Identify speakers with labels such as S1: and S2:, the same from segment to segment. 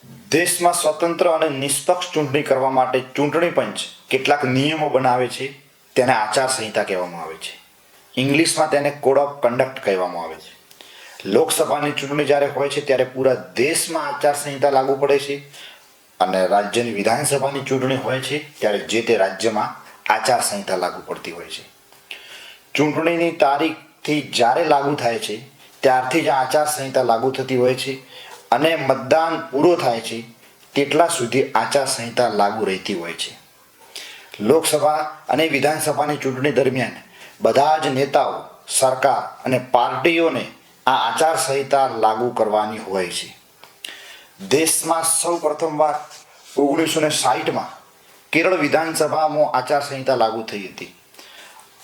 S1: દેશમાં સ્વતંત્ર અને નિષ્પક્ષ ચૂંટણી કરવા માટે ચૂંટણી પંચ કેટલાક નિયમો બનાવે છે. તેને આચારસંહિતા કહેવામાં આવે છે. ઇંગ્લિશમાં તેને કોડ ઓફ કન્ડક્ટ કહેવામાં આવે છે. લોકસભાની ચૂંટણી જ્યારે હોય છે ત્યારે પૂરા દેશમાં આચારસંહિતા લાગુ પડે છે અને રાજ્યની વિધાનસભાની ચૂંટણી હોય છે ત્યારે જે તે રાજ્યમાં આચારસંહિતા લાગુ પડતી હોય છે. ચૂંટણીની તારીખથી જ્યારે લાગુ થાય છે ત્યારથી જ આચારસંહિતા લાગુ થતી હોય છે અને મતદાન પૂરો થાય છે તેટલા સુધી આચારસંહિતા લાગુ રહેતી હોય છે. લોકસભા અને વિધાનસભાની ચૂંટણી દરમિયાન બધા જ નેતાઓ, સરકાર અને પાર્ટીઓને આ આચારસંહિતા લાગુ કરવાની હોય છે. દેશમાં સૌ પ્રથમવાર 1960માં કેરળ વિધાનસભામાં આચારસંહિતા લાગુ થઈ હતી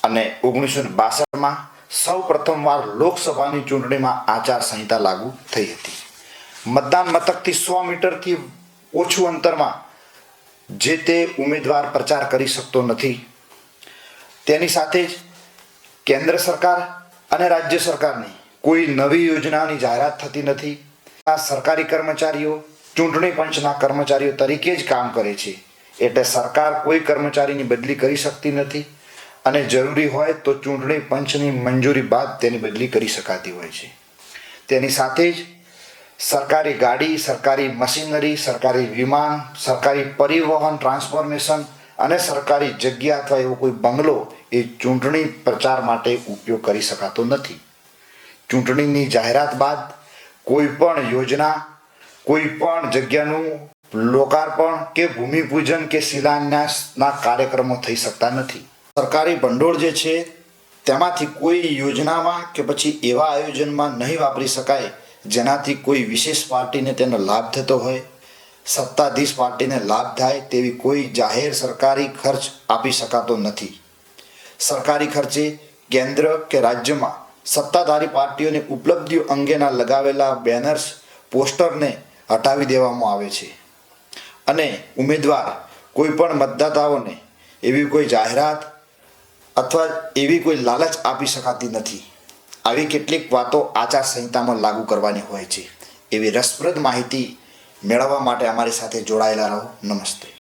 S1: અને 1962માં સૌ પ્રથમવાર લોકસભાની ચૂંટણીમાં આચારસંહિતા લાગુ થઈ હતી. મતદાન મથકથી 100 મીટરથી ઓછું અંતરમાં જે તે ઉમેદવાર પ્રચાર કરી શકતો નથી. તેની સાથે જ કેન્દ્ર સરકાર અને રાજ્ય સરકારની કોઈ નવી યોજનાની જાહેરાત થતી નથી. આ સરકારી કર્મચારીઓ ચૂંટણી પંચના કર્મચારીઓ તરીકે જ કામ કરે છે, એટલે સરકાર કોઈ કર્મચારીની બદલી કરી શકતી નથી અને જરૂરી હોય તો ચૂંટણી પંચની મંજૂરી બાદ તેની બદલી કરી શકાતી હોય છે. તેની સાથે જ સરકારી ગાડી, સરકારી મશીનરી, સરકારી વિમાન, સરકારી પરિવહન ટ્રાન્સફોર્મેશન અને સરકારી જગ્યા અથવા એવો કોઈ બંગલો એ ચૂંટણી પ્રચાર માટે ઉપયોગ કરી શકાતો નથી. ચૂંટણીની જાહેરાત બાદ કોઈ પણ યોજના, કોઈ પણ જગ્યાનું લોકાર્પણ કે ભૂમિપૂજન કે શિલાન્યાસના કાર્યક્રમો થઈ શકતા નથી. સરકારી ભંડોળ જે છે તેમાંથી કોઈ યોજનામાં કે પછી એવા આયોજનમાં નહીં વાપરી શકાય જેનાથી કોઈ વિશેષ પાર્ટીને તેનો લાભ થતો હોય. સત્તાધીશ પાર્ટીને લાભ થાય તેવી કોઈ જાહેર સરકારી ખર્ચ આપી શકાતો નથી. સરકારી ખર્ચે કેન્દ્ર કે રાજ્યમાં સત્તાધારી પાર્ટીઓની ઉપલબ્ધિઓ અંગેના લગાવેલા બેનર્સ, પોસ્ટરને હટાવી દેવામાં આવે છે અને ઉમેદવાર કોઈ પણ મતદાતાઓને એવી કોઈ જાહેરાત અથવા એવી કોઈ લાલચ આપી શકાતી નથી. આવી કેટલીક વાતો આચારસંહિતામાં લાગુ કરવાની હોય છે. એવી રસપ્રદ માહિતી મેળવવા માટે અમારી સાથે જોડાયેલા રહો. નમસ્તે.